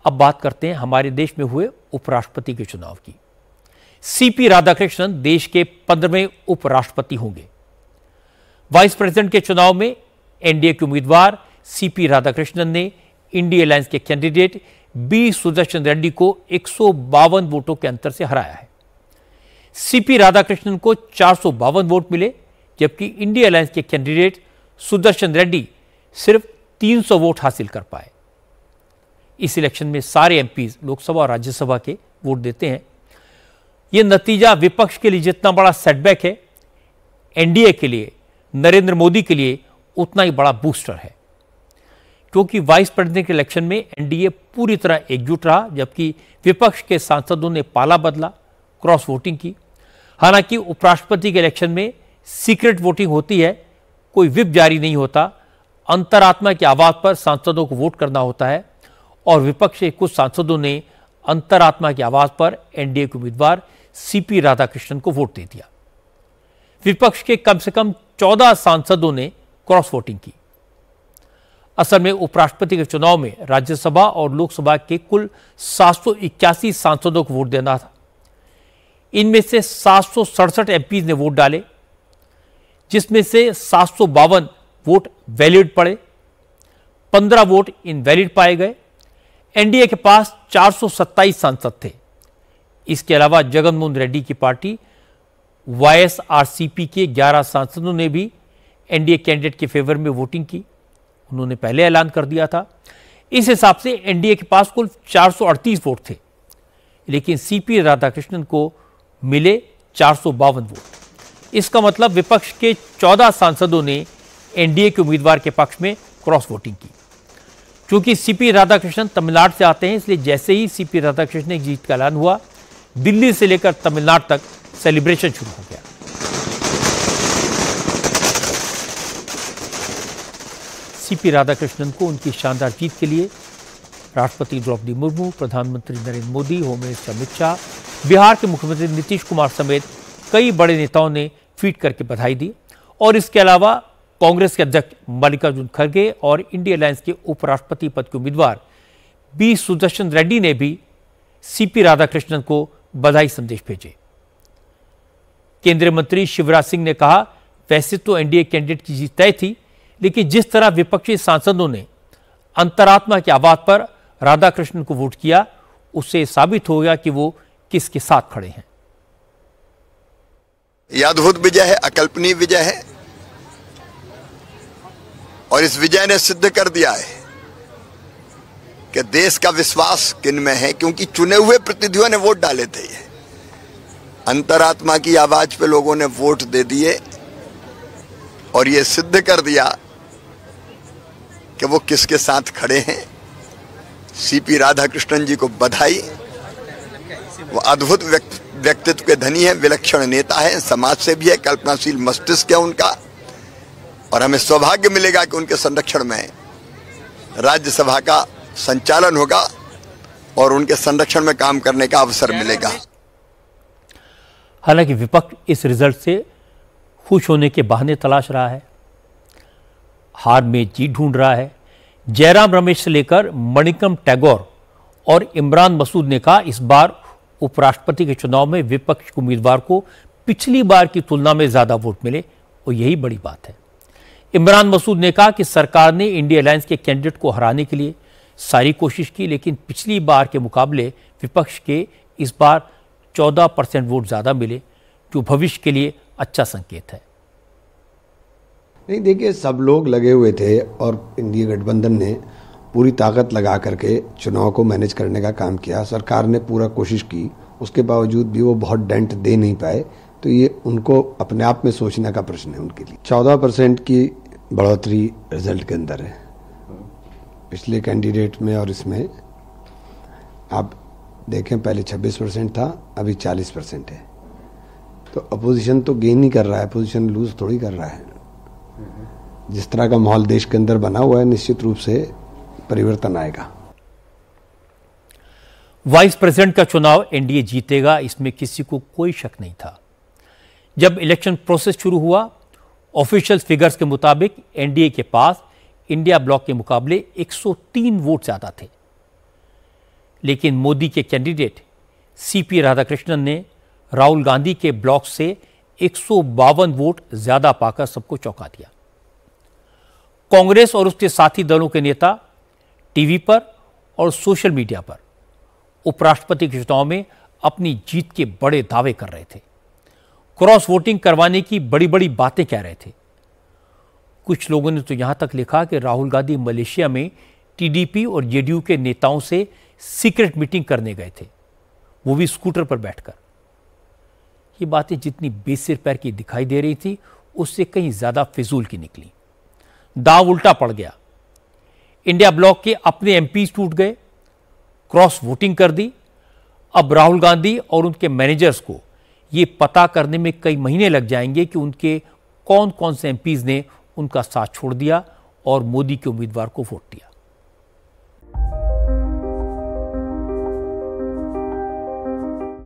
अब बात करते हैं हमारे देश में हुए उपराष्ट्रपति के चुनाव की। सीपी राधाकृष्णन देश के 15वें उपराष्ट्रपति होंगे। वाइस प्रेसिडेंट के चुनाव में एनडीए के उम्मीदवार सीपी राधाकृष्णन ने इंडिया अलायंस के कैंडिडेट बी सुदर्शन रेड्डी को 152 वोटों के अंतर से हराया है। सीपी राधाकृष्णन को 452 वोट मिले, जबकि इंडिया अलायंस के कैंडिडेट सुदर्शन रेड्डी सिर्फ 300 वोट हासिल कर पाए। इस इलेक्शन में सारे एमपीज लोकसभा और राज्यसभा के वोट देते हैं। यह नतीजा विपक्ष के लिए जितना बड़ा सेटबैक है, एनडीए के लिए, नरेंद्र मोदी के लिए उतना ही बड़ा बूस्टर है, क्योंकि वाइस प्रेसिडेंट के इलेक्शन में एनडीए पूरी तरह एकजुट रहा, जबकि विपक्ष के सांसदों ने पाला बदला, क्रॉस वोटिंग की। हालांकि उपराष्ट्रपति के इलेक्शन में सीक्रेट वोटिंग होती है, कोई व्हिप जारी नहीं होता, अंतरात्मा की आवाज पर सांसदों को वोट करना होता है, और विपक्ष के कुछ सांसदों ने अंतरात्मा की आवाज पर एनडीए के उम्मीदवार सीपी राधाकृष्णन को वोट दे दिया। विपक्ष के कम से कम 14 सांसदों ने क्रॉस वोटिंग की। असल में उपराष्ट्रपति के चुनाव में राज्यसभा और लोकसभा के कुल 781 सांसदों को वोट देना था। इनमें से 767 एमपीज ने वोट डाले, जिसमें से 752 वोट वैलिड पड़े, 15 वोट इनवैलिड पाए गए। एनडीए के पास 427 सांसद थे। इसके अलावा जगनमोहन रेड्डी की पार्टी वाईएसआरसीपी के 11 सांसदों ने भी एनडीए कैंडिडेट के फेवर में वोटिंग की। उन्होंने पहले ऐलान कर दिया था। इस हिसाब से एनडीए के पास कुल 438 वोट थे, लेकिन सीपी राधाकृष्णन को मिले 452 वोट। इसका मतलब विपक्ष के 14 सांसदों ने एनडीए के उम्मीदवार के पक्ष में क्रॉस वोटिंग की। क्योंकि सीपी राधाकृष्णन तमिलनाडु से आते हैं, इसलिए जैसे ही सीपी राधाकृष्णन की जीत का ऐलान हुआ, दिल्ली से लेकर तमिलनाडु तक सेलिब्रेशन शुरू हो गया। सीपी राधाकृष्णन को उनकी शानदार जीत के लिए राष्ट्रपति द्रौपदी मुर्मू, प्रधानमंत्री नरेंद्र मोदी, होम मिनिस्टर अमित शाह, बिहार के मुख्यमंत्री नीतीश कुमार समेत कई बड़े नेताओं ने ट्वीट करके बधाई दी। और इसके अलावा कांग्रेस के अध्यक्ष मल्लिकार्जुन खड़गे और इंडिया अलायंस के उपराष्ट्रपति पद के उम्मीदवार बी सुदर्शन रेड्डी ने भी सीपी राधाकृष्णन को बधाई संदेश भेजे। केंद्रीय मंत्री शिवराज सिंह ने कहा, वैसे तो एनडीए कैंडिडेट की जीत तय थी, लेकिन जिस तरह विपक्षी सांसदों ने अंतरात्मा की आवाज पर राधाकृष्णन को वोट किया, उससे साबित हो गया कि वो किसके साथ खड़े हैं। यह अद्भुत विजय है, अकल्पनीय विजय है, और इस विजय ने सिद्ध कर दिया है कि देश का विश्वास किन में है, क्योंकि चुने हुए प्रतिनिधियों ने वोट डाले थे। ये अंतरात्मा की आवाज पे लोगों ने वोट दे दिए और ये सिद्ध कर दिया कि वो किसके साथ खड़े हैं। सीपी राधाकृष्णन जी को बधाई। वो अद्भुत व्यक्तित्व के धनी है, विलक्षण नेता है, समाज से भी है, कल्पनाशील मस्तिष्क है उनका, और हमें सौभाग्य मिलेगा कि उनके संरक्षण में राज्यसभा का संचालन होगा और उनके संरक्षण में काम करने का अवसर मिलेगा। हालांकि विपक्ष इस रिजल्ट से खुश होने के बहाने तलाश रहा है, हार में जीत ढूंढ रहा है। जयराम रमेश से लेकर मणिकम टैगोर और इमरान मसूद ने कहा, इस बार उपराष्ट्रपति के चुनाव में विपक्ष के उम्मीदवार को पिछली बार की तुलना में ज्यादा वोट मिले, और यही बड़ी बात है। इमरान मसूद ने कहा कि सरकार ने इंडिया अलायंस के कैंडिडेट को हराने के लिए सारी कोशिश की, लेकिन पिछली बार के मुकाबले विपक्ष के इस बार 14% वोट ज्यादा मिले, जो भविष्य के लिए अच्छा संकेत है। नहीं, देखिए, सब लोग लगे हुए थे और इंडिया गठबंधन ने पूरी ताकत लगा करके चुनाव को मैनेज करने का काम किया। सरकार ने पूरा कोशिश की, उसके बावजूद भी वो बहुत डेंट दे नहीं पाए। तो ये उनको अपने आप में सोचने का प्रश्न है उनके लिए। 14% की बढ़ोतरी रिजल्ट के अंदर है पिछले कैंडिडेट में, और इसमें आप देखें पहले 26% था, अभी 40% है। तो अपोजिशन तो गेन नहीं कर रहा है, अपोजिशन लूज थोड़ी कर रहा है। जिस तरह का माहौल देश के अंदर बना हुआ है, निश्चित रूप से परिवर्तन आएगा। वाइस प्रेसिडेंट का चुनाव एनडीए जीतेगा, इसमें किसी को कोई शक नहीं था। जब इलेक्शन प्रोसेस शुरू हुआ, ऑफिशियल फिगर्स के मुताबिक एनडीए के पास इंडिया ब्लॉक के मुकाबले 103 वोट ज्यादा थे। लेकिन मोदी के कैंडिडेट सीपी राधाकृष्णन ने राहुल गांधी के ब्लॉक से 152 वोट ज्यादा पाकर सबको चौंका दिया। कांग्रेस और उसके साथी दलों के नेता टीवी पर और सोशल मीडिया पर उपराष्ट्रपति के चुनाव में अपनी जीत के बड़े दावे कर रहे थे, क्रॉस वोटिंग करवाने की बड़ी बड़ी बातें कह रहे थे। कुछ लोगों ने तो यहां तक लिखा कि राहुल गांधी मलेशिया में टीडीपी और जेडीयू के नेताओं से सीक्रेट मीटिंग करने गए थे, वो भी स्कूटर पर बैठकर। ये बातें जितनी बेसिर पैर की दिखाई दे रही थी, उससे कहीं ज्यादा फिजूल की निकली। दाव उल्टा पड़ गया। इंडिया ब्लॉक के अपने एमपी टूट गए, क्रॉस वोटिंग कर दी। अब राहुल गांधी और उनके मैनेजर्स को यह पता करने में कई महीने लग जाएंगे कि उनके कौन कौन से एमपीज ने उनका साथ छोड़ दिया और मोदी के उम्मीदवार को वोट दिया।